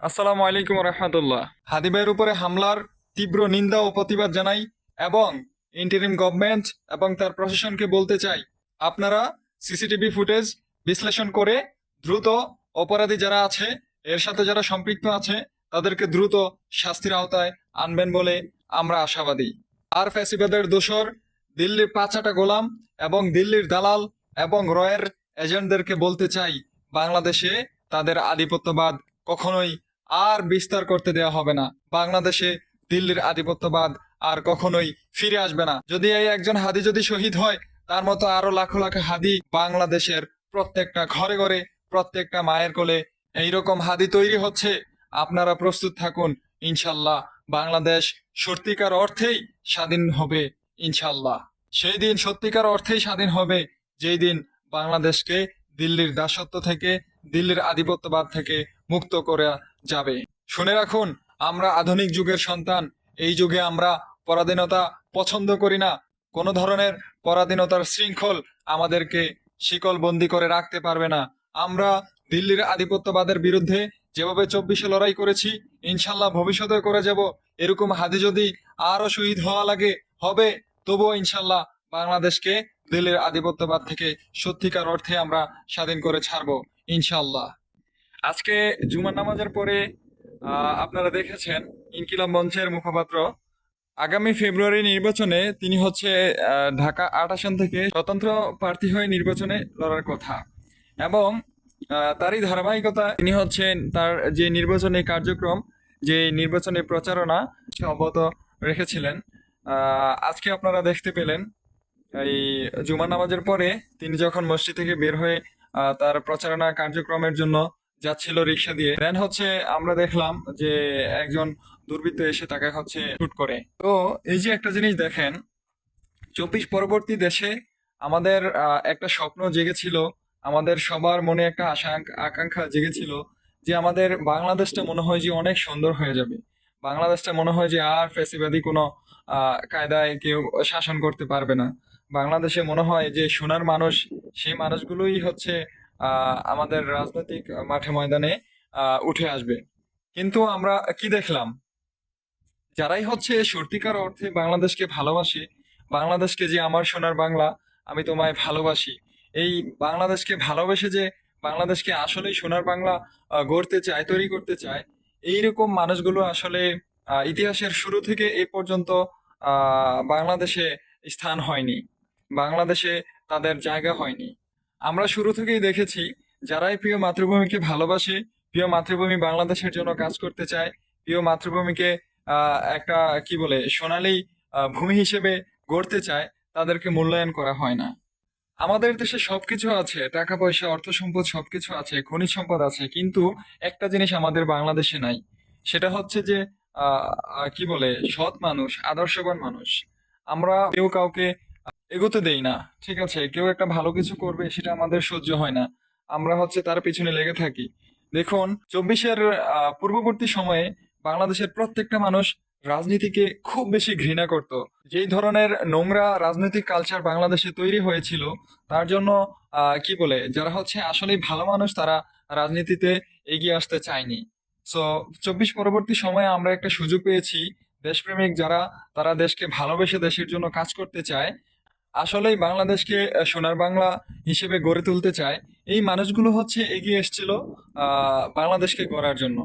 আসসালামু আলাইকুম রহমতুল্লাহ। হাদি ভাইয়ের উপরে হামলার তীব্র নিন্দা ও প্রতিবাদ জানাই এবং ইন্টারিম গভর্নমেন্ট এবং তার প্রশাসনকে বলতে চাই, আপনারা সিসিটিভি ফুটেজ বিশ্লেষণ করে দ্রুত অপরাধী যারা আছে, এর সাথে যারা সম্পৃক্ত আছে, তাদেরকে দ্রুত শাস্তির আওতায় আনবেন বলে আমরা আশাবাদী। আর ফ্যাসিবাদের দোসর দিল্লির পাঁচাটা গোলাম এবং দিল্লির দালাল এবং রয়ের এজেন্টদেরকে বলতে চাই, বাংলাদেশে তাদের আধিপত্যবাদ কখনোই আর বিস্তার করতে দেওয়া হবে না। বাংলাদেশে দিল্লির আধিপত্যবাদ আর কখনোই ফিরে আসবে না। যদি এই একজন হাদি যদি শহীদ হয়, তার মতো আরো লাখো লাখো হাদি বাংলাদেশের প্রত্যেকটা ঘরে ঘরে, প্রত্যেকটা মায়ের কোলে এইরকম হাদি তৈরি হচ্ছে। আপনারা প্রস্তুত থাকুন, ইনশাল্লাহ বাংলাদেশ সত্যিকার অর্থেই স্বাধীন হবে। ইনশাল্লাহ সেই দিন সত্যিকার অর্থেই স্বাধীন হবে, যেই দিন বাংলাদেশকে দিল্লির দাসত্ব থেকে, দিল্লির আধিপত্যবাদ থেকে মুক্ত করে যাবে। শুনে রাখুন, আমরা আধুনিক যুগের সন্তান। এই যুগে আমরা পরাধীনতা পছন্দ করি না। কোনো ধরনের পরাধীনতার শৃঙ্খল আমাদেরকে শিকলবন্দি করে রাখতে পারবে না। আমরা দিল্লির আধিপত্যবাদের বিরুদ্ধে যেভাবে 24-এ লড়াই করেছি, ইনশাল্লাহ ভবিষ্যতে করে যাব। এরকম হাদি যদি আরো শহীদ হওয়া লাগে হবে, তবুও ইনশাল্লাহ বাংলাদেশকে দিল্লির আধিপত্যবাদ থেকে সত্যিকার অর্থে আমরা স্বাধীন করে ছাড়বো, ইনশাল্লাহ। আজকে জুমার নামাজের পরে আপনারা দেখেছেন ইনকিলাব মঞ্চের মুখপাত্র আগামী ফেব্রুয়ারি নির্বাচনে তিনি হচ্ছে ঢাকা ৮ আসন থেকে স্বতন্ত্র প্রার্থী হয়ে নির্বাচনে লড়ার কথা। এবং তারই ধারাবাহিকতা তিনি হচ্ছেন তার যে নির্বাচনী কার্যক্রম, যে নির্বাচনী প্রচারণা সে অব্যাহত রেখেছিলেন। আজকে আপনারা দেখতে পেলেন এই জুমার নামাজের পরে তিনি যখন মসজিদ থেকে বের হয়ে তার প্রচারণা কার্যক্রমের জন্য যাচ্ছিল রিক্সা দিয়ে, দেন হচ্ছে আমরা দেখলাম যে একজন দুর্বৃত্ত এসে তাকে হচ্ছে শুট করে। তো এই যে একটা জিনিস দেখেন, 24 পরবর্তী দেশে আমাদের একটা স্বপ্ন জেগেছিল, আমাদের সবার মনে একটা আশা আকাঙ্ক্ষা জেগেছিল যে আমাদের বাংলাদেশটা মনে হয় যে অনেক সুন্দর হয়ে যাবে। বাংলাদেশটা মনে হয় যে আর ফ্যাসিবাদী কোনো কায়দায় কেউ শাসন করতে পারবে না। বাংলাদেশে মনে হয় যে সোনার মানুষ, সেই মানুষগুলোই হচ্ছে আমাদের রাজনৈতিক মাঠে ময়দানে উঠে আসবে। কিন্তু আমরা কি দেখলাম, যারাই হচ্ছে সত্যিকার অর্থে বাংলাদেশকে ভালোবাসে, বাংলাদেশকে যে আমার সোনার বাংলা, আমি তোমায় ভালোবাসি, এই বাংলাদেশকে ভালোবেসে যে বাংলাদেশকে আসলেই সোনার বাংলা গড়তে চায়, তৈরি করতে চায়, এইরকম মানুষগুলো আসলে ইতিহাসের শুরু থেকে এ পর্যন্ত বাংলাদেশে স্থান হয়নি, বাংলাদেশে তাদের জায়গা হয়নি। আমরা শুরু থেকেই দেখেছি, যারাই প্রিয় মাতৃভূমিকে ভালোবাসে, প্রিয় মাতৃভূমি বাংলাদেশের জন্য কাজ করতে চায়, প্রিয় মাতৃভূমিকে একটা কি বলে সোনালী ভূমি হিসেবে গড়তে চায়, তাদেরকে মূল্যায়ন করা হয় না। আমাদের দেশে সবকিছু আছে, টাকা পয়সা অর্থ সম্পদ সবকিছু আছে, খনিজ সম্পদ আছে, কিন্তু একটা জিনিস আমাদের বাংলাদেশে নাই। সেটা হচ্ছে যে কি বলে সৎ মানুষ, আদর্শবান মানুষ। আমরা কেউ কাউকে এগোতে দেই না। ঠিক আছে, কেউ একটা ভালো কিছু করবে সেটা আমাদের সহ্য হয় না, আমরা হচ্ছে তার পিছনে লেগে থাকি। দেখুন 24-এর পূর্ববর্তী সময়ে বাংলাদেশের প্রত্যেকটা মানুষ রাজনীতিকে খুব বেশি ঘৃণা করত। যেই ধরনের নোংরা রাজনৈতিক কালচার বাংলাদেশে তৈরি হয়েছিল, তার জন্য কি বলে যারা হচ্ছে আসলে ভালো মানুষ, তারা রাজনীতিতে এগিয়ে আসতে চায়নি। সো 24 পরবর্তী সময়ে আমরা একটা সুযোগ পেয়েছি, দেশপ্রেমিক যারা, তারা দেশকে ভালোবেসে দেশের জন্য কাজ করতে চায়, আসলেই বাংলাদেশকে সোনার বাংলা হিসেবে গড়ে তুলতে চায়, এই মানুষগুলো হচ্ছে এগিয়ে এসেছিল বাংলাদেশকে গড়ার জন্য।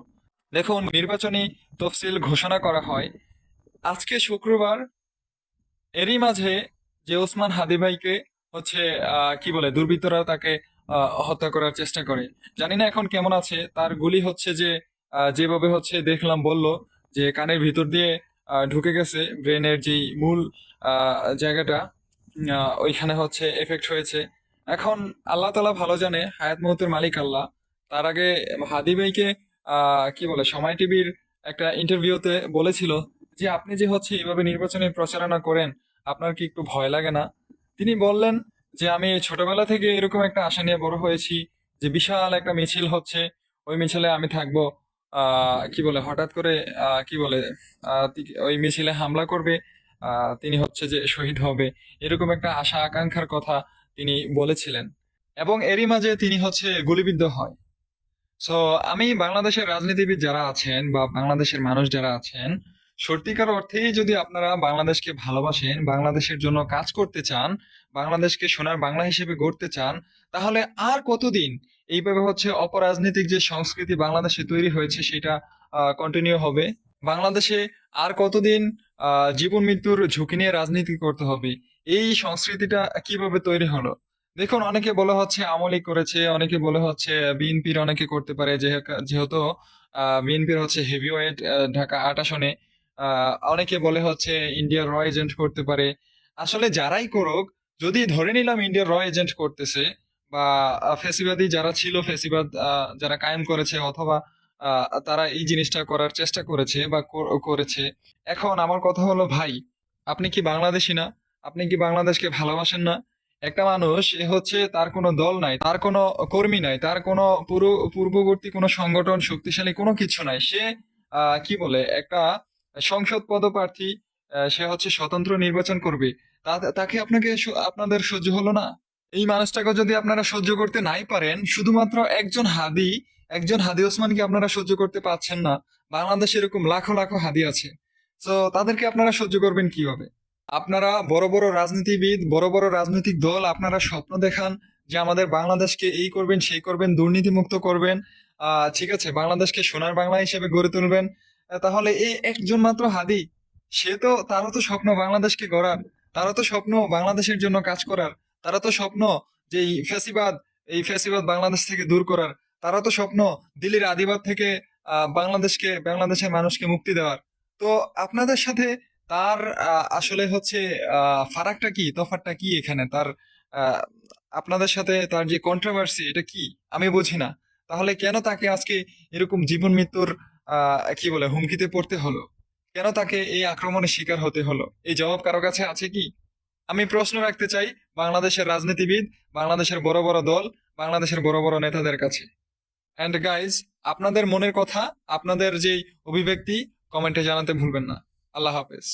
দেখুন নির্বাচনী তফসিল ঘোষণা করা হয় আজকে শুক্রবার, এরই মাঝে যে ওসমান হাদি ভাইকে হচ্ছে কি বলে দুর্বৃত্তরা তাকে হত্যা করার চেষ্টা করে। জানি না এখন কেমন আছে, তার গুলি হচ্ছে যে যেভাবে হচ্ছে দেখলাম বলল যে কানের ভিতর দিয়ে ঢুকে গেছে, ব্রেনের যেই মূল জায়গাটা, ওইখানে হচ্ছে এফেক্ট হয়েছে। এখন আল্লাহ তাআলা ভালো জানে, হায়াত মৌতের মালিক আল্লাহ। তার আগে হাদি ভাইকে কি বলে সময় টিভির একটা ইন্টারভিউতে বলেছিল যে আপনি যে হচ্ছে এইভাবে নির্বাচনের প্রচারণা করেন, আপনার কি একটু ভয় লাগে না? তিনি বললেন যে আমি ছোটবেলা থেকে এরকম একটা আশা নিয়ে বড় হয়েছি যে বিশাল একটা মিছিল হচ্ছে, ওই মিছিলে আমি থাকবো। কি বলে হঠাৎ করে কি বলে ওই মিছিলে হামলা করবে, তিনি হচ্ছে যে শহীদ হবে, এরকম একটা আশা আকাঙ্ক্ষার কথা তিনি বলেছিলেন। এবং এরই মাঝে তিনি হচ্ছে গুলিবিদ্ধ হয়। সো আমি বাংলাদেশের রাজনীতিবিদ যারা আছেন বা বাংলাদেশের মানুষ যারা আছেন, সত্যিকার অর্থেই যদি আপনারা বাংলাদেশকে ভালোবাসেন, বাংলাদেশের জন্য কাজ করতে চান, বাংলাদেশকে সোনার বাংলা হিসেবে গড়তে চান, তাহলে আর কতদিন এইভাবে হচ্ছে অপরাজনৈতিক যে সংস্কৃতি বাংলাদেশে তৈরি হয়েছে সেটা কন্টিনিউ হবে? বাংলাদেশে আর কতদিন জীবন মৃত্যুর ঝুঁকি নিয়ে রাজনীতি করতে হবে? এই সংস্কৃতিটা কিভাবে তৈরি হলো? দেখুন, অনেকে বলে হচ্ছে আওয়ামী লীগ করেছে, অনেকে বলে হচ্ছে বিএনপির অনেকে করতে পারে, যেহেতু বিএনপির হচ্ছে হেভিওয়েট ঢাকা ৮ আসনে। অনেকে বলে হচ্ছে ইন্ডিয়ার র এজেন্ট করতে পারে। আসলে যারাই করুক, যদি ধরে নিলাম ইন্ডিয়ার র এজেন্ট করতেছে বা ফ্যাসিবাদী যারা ছিল, ফ্যাসিবাদ যারা কায়েম করেছে, অথবা তারা এই জিনিসটা করার চেষ্টা করেছে বা করেছে। এখন আমার কথা হলো, ভাই, আপনি কি বাংলাদেশী না? আপনি কি বাংলাদেশকে ভালোবাসেন না? একটা মানুষ, এ হচ্ছে তার কোনো দল নাই, তার কোনো কর্মী নাই, তার কোনো পূর্ববর্তী কোনো সংগঠন, শক্তিশালী কোনো কিছু নাই। সে কি বলে, একটা সংসদ পদপ্রার্থী, সে হচ্ছে স্বতন্ত্র নির্বাচন করবে। তাকে আপনাদের সহ্য হলো না? এই মানুষটাকে যদি আপনারা সহ্য করতে নাই পারেন, শুধুমাত্র একজন হাদি ওসমানকে আপনারা সহ্য করতে পারছেন না, বাংলাদেশে এরকম লাখো লাখো হাদি আছে। তো তাদেরকে আপনারা সহ্য করবেন কিভাবে? আপনারা বড় বড় রাজনীতিবিদ, বড় বড় রাজনৈতিক দল, আপনারা স্বপ্ন দেখান যে আমাদের বাংলাদেশকে এই করবেন, সেই করবেন, দুর্নীতি মুক্ত করবেন, ঠিক আছে, বাংলাদেশকে সোনার বাংলা হিসেবে গড়ে তুলবেন। তাহলে এই একজন মাত্র হাদি, তারও তো স্বপ্ন বাংলাদেশকে গড়ার, তারও তো স্বপ্ন বাংলাদেশের জন্য কাজ করার, তারা তো স্বপ্ন যে এই ফ্যাসিবাদ বাংলাদেশ থেকে দূর করার, তারা তো স্বপ্ন দিল্লির আদিবাদ থেকে বাংলাদেশের মানুষকে মুক্তি দেওয়ার। তো আপনাদের সাথে তার আসলে হচ্ছে ফারাকটা কি, তফাৎটা কি এখানে তার? আহ, আপনাদের সাথে তার যে কন্ট্রোভার্সি, এটা কি আমি বুঝি না। তাহলে কেন তাকে আজকে এরকম জীবন মৃত্যুর কি বলে হুমকিতে পড়তে হলো? কেন তাকে এই আক্রমণের শিকার হতে হলো? এই জবাব কারো কাছে আছে কি? আমি প্রশ্ন রাখতে চাই বাংলাদেশের রাজনীতিবিদ, বাংলাদেশের বড় বড় দল, বাংলাদেশের বড় বড় নেতাদের কাছে। অ্যান্ড গাইজ, আপনাদের মনের কথা, আপনাদের যে অভিব্যক্তি কমেন্টে জানাতে ভুলবেন না। আল্লাহ হাফেজ।